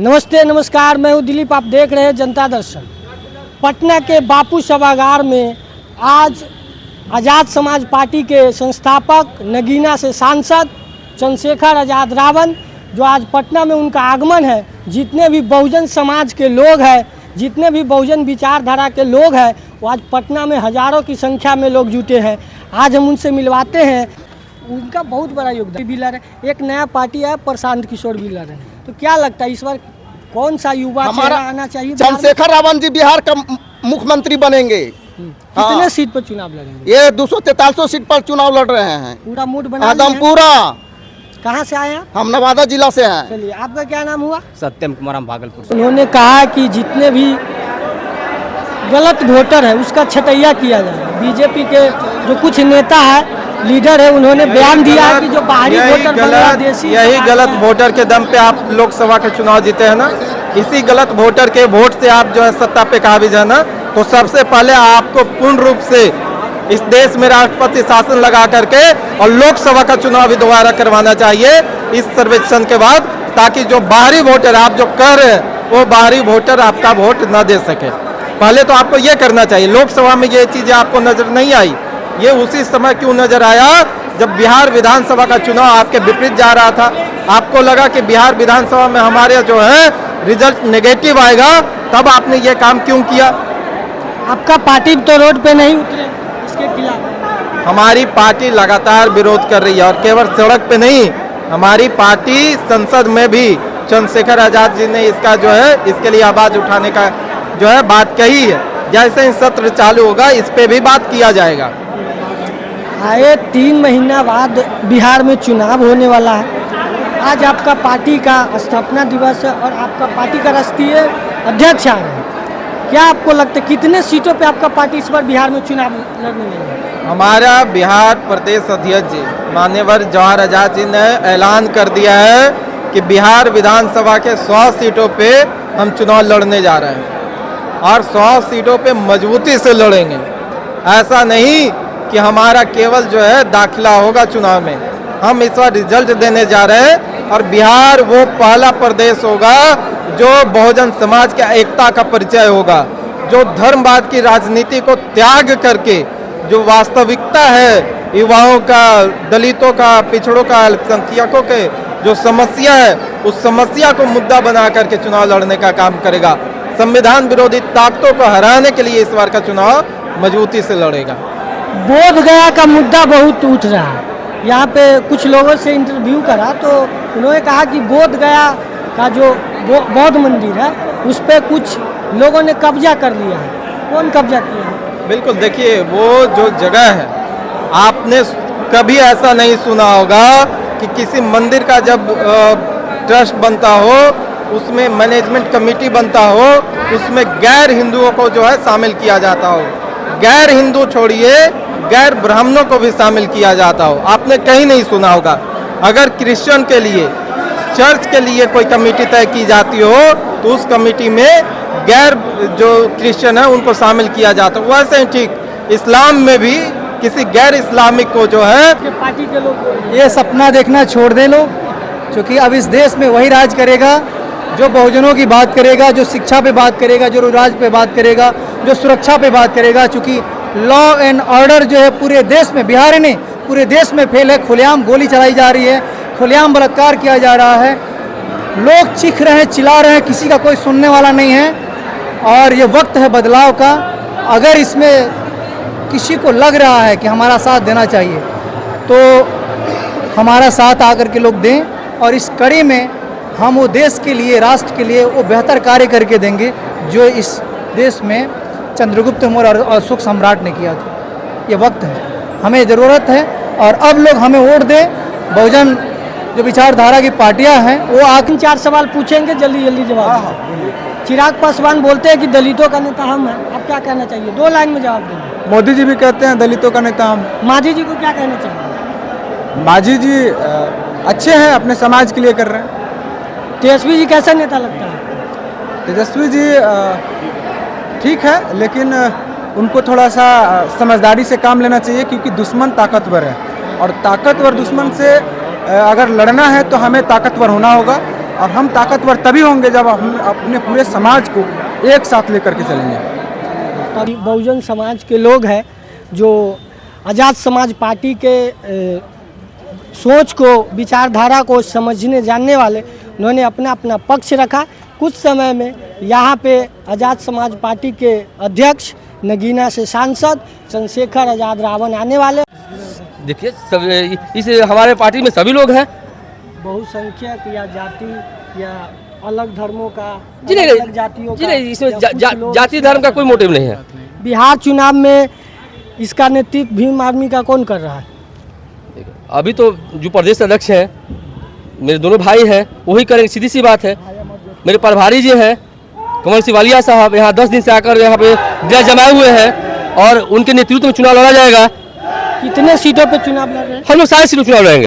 नमस्ते नमस्कार, मैं हूं दिलीप। आप देख रहे हैं जनता दर्शन। पटना के बापू सभागार में आज आज़ाद समाज पार्टी के संस्थापक, नगीना से सांसद चंद्रशेखर आज़ाद रावण, जो आज पटना में उनका आगमन है, जितने भी बहुजन समाज के लोग हैं, जितने भी बहुजन विचारधारा के लोग हैं, वो आज पटना में हज़ारों की संख्या में लोग जुटे हैं। आज हम उनसे मिलवाते हैं। उनका बहुत बड़ा योगदान। बिलर है, एक नया पार्टी है, प्रशांत किशोर बिलर है। तो क्या लगता है इस बार कौन सा युवा चेहरा आना चाहिए? चंद्रशेखर रावण जी बिहार का मुख्यमंत्री बनेंगे। कितने सीट पर चुनाव लड़ेंगे? ये 243 सीट पर चुनाव लड़ रहे हैं। पूरा मूड बना एकदम पूरा। कहाँ से आए हैं? हम नवादा जिला से हैं। चलिए, आपका क्या नाम हुआ? सत्यम कुमार, हम भागलपुर से। उन्होंने कहा कि जितने भी गलत वोटर है उसका छटैया किया जाए। बीजेपी के जो कुछ नेता है, लीडर है, उन्होंने बयान दिया है कि जो बाहरी वोटर बांग्लादेशी, यही गलत वोटर के दम पे आप लोकसभा के चुनाव जीते हैं ना। इसी गलत वोटर के वोट से आप जो है सत्ता पे काबिज है ना। तो सबसे पहले आपको पूर्ण रूप से इस देश में राष्ट्रपति शासन लगा करके और लोकसभा का चुनाव भी दोबारा करवाना चाहिए इस सर्वेक्षण के बाद, ताकि जो बाहरी वोटर आप जो कह रहे हैं वो बाहरी वोटर आपका वोट न दे सके। पहले तो आपको ये करना चाहिए। लोकसभा में ये चीजें आपको नजर नहीं आई। ये उसी समय क्यों नजर आया जब बिहार विधानसभा का चुनाव आपके विपरीत जा रहा था। आपको लगा कि बिहार विधानसभा में हमारे जो है रिजल्ट नेगेटिव आएगा, तब आपने ये काम क्यों किया? आपका पार्टी तो रोड पे नहीं उतरे इसके खिलाफ? हमारी पार्टी लगातार विरोध कर रही है, और केवल सड़क पे नहीं, हमारी पार्टी संसद में भी चंद्रशेखर आजाद जी ने इसका जो है इसके लिए आवाज उठाने का जो है बात कही है। जैसे ही सत्र चालू होगा इस पे भी बात किया जाएगा। आए 3 महीना बाद बिहार में चुनाव होने वाला है। आज आपका पार्टी का स्थापना दिवस है और आपका पार्टी का राष्ट्रीय अध्यक्ष आ रहे हैं। क्या आपको लगता है कितने सीटों पे आपका पार्टी इस बार बिहार में चुनाव लड़ने वाला है? हमारा बिहार प्रदेश अध्यक्ष जी माननीय जवाहर आजाद जी ने ऐलान कर दिया है कि बिहार विधानसभा के 100 सीटों पे हम चुनाव लड़ने जा रहे हैं, और 100 सीटों पे मजबूती से लड़ेंगे। ऐसा नहीं कि हमारा केवल जो है दाखिला होगा चुनाव में। हम इस बार रिजल्ट देने जा रहे हैं, और बिहार वो पहला प्रदेश होगा जो बहुजन समाज की एकता का परिचय होगा, जो धर्मवाद की राजनीति को त्याग करके जो वास्तविकता है युवाओं का, दलितों का, पिछड़ों का, अल्पसंख्यकों के जो समस्या है, उस समस्या को मुद्दा बना करके चुनाव लड़ने का काम करेगा। संविधान विरोधी ताकतों को हराने के लिए इस बार का चुनाव मजबूती से लड़ेगा। बोध गया का मुद्दा बहुत उठ रहा है। यहाँ पे कुछ लोगों से इंटरव्यू करा तो उन्होंने कहा कि बोध गया का जो बौद्ध मंदिर है उस पर कुछ लोगों ने कब्जा कर लिया है। कौन कब्जा किया है? बिल्कुल, देखिए वो जो जगह है, आपने कभी ऐसा नहीं सुना होगा कि किसी मंदिर का जब ट्रस्ट बनता हो, उसमें मैनेजमेंट कमेटी बनता हो, उसमें गैर हिंदुओं को जो है शामिल किया जाता हो। गैर हिंदू छोड़िए, गैर ब्राह्मणों को भी शामिल किया जाता हो, आपने कहीं नहीं सुना होगा। अगर क्रिश्चियन के लिए, चर्च के लिए कोई कमेटी तय की जाती हो तो उस कमेटी में गैर जो क्रिश्चियन है उनको शामिल किया जाता है। वैसे ही ठीक इस्लाम में भी किसी गैर इस्लामिक को जो है पार्टी के लोग ये सपना देखना छोड़ दे लो, क्योंकि अब इस देश में वही राज करेगा जो बहुजनों की बात करेगा, जो शिक्षा पे बात करेगा, जो राज पे बात करेगा, जो सुरक्षा पे बात करेगा। चूँकि लॉ एंड ऑर्डर जो है पूरे देश में, बिहार नहीं पूरे देश में फेल है। खुलेआम गोली चलाई जा रही है, खुलेआम बलात्कार किया जा रहा है, लोग चीख रहे हैं, चिल्ला रहे हैं, किसी का कोई सुनने वाला नहीं है। और ये वक्त है बदलाव का। अगर इसमें किसी को लग रहा है कि हमारा साथ देना चाहिए तो हमारा साथ आकर के लोग दें, और इस कड़ी में हम वो देश के लिए, राष्ट्र के लिए वो बेहतर कार्य करके देंगे जो इस देश में चंद्रगुप्त मौर्य और अशोक सम्राट ने किया था। ये वक्त है, हमें ज़रूरत है, और अब लोग हमें वोट दें। बहुजन जो विचारधारा की पार्टियां हैं वो आखिर 4 सवाल पूछेंगे, जल्दी जल्दी जवाब। चिराग पासवान बोलते हैं कि दलितों का नेता हम हैं। आप क्या कहना चाहिए? 2 लाइन में जवाब देंगे। मोदी जी भी कहते हैं दलितों का नेता हम। मांझी जी को क्या कहना चाहिए? मांझी जी अच्छे हैं, अपने समाज के लिए कर रहे हैं। तेजस्वी जी कैसा नेता लगता है? तेजस्वी जी ठीक है, लेकिन उनको थोड़ा सा समझदारी से काम लेना चाहिए, क्योंकि दुश्मन ताकतवर है, और ताकतवर दुश्मन से अगर लड़ना है तो हमें ताकतवर होना होगा। और हम ताकतवर तभी होंगे जब हम अपने पूरे समाज को एक साथ लेकर के चलेंगे। तभी बहुजन समाज के लोग हैं जो आज़ाद समाज पार्टी के सोच को, विचारधारा को समझने जानने वाले, उन्होंने अपना अपना पक्ष रखा। कुछ समय में यहाँ पे आज़ाद समाज पार्टी के अध्यक्ष, नगीना से सांसद चंद्रशेखर आज़ाद रावण आने वाले। देखिए सब इस हमारे पार्टी में सभी लोग हैं। बहुसंख्यक या जाति या अलग धर्मों का, जी नहीं, अलग जातियों जी का, नहीं, इसमें या कुछ लोग जाति धर्म का कोई मोटिव नहीं है। बिहार चुनाव में इसका नेतृत्व भीम आर्मी का कौन कर रहा है? अभी तो जो प्रदेश अध्यक्ष हैं, मेरे दोनों भाई हैं, वही करेंगे, सीधी सी बात है। मेरे प्रभारी जी हैं कमल सिवालिया साहब, यहाँ 10 दिन से आकर यहाँ पे दिया जमाए हुए हैं और उनके नेतृत्व में चुनाव लड़ा जाएगा। कितने सीटों पे चुनाव लड़ रहे हैं? हम लोग सारे सीटों चुनाव लड़ेंगे।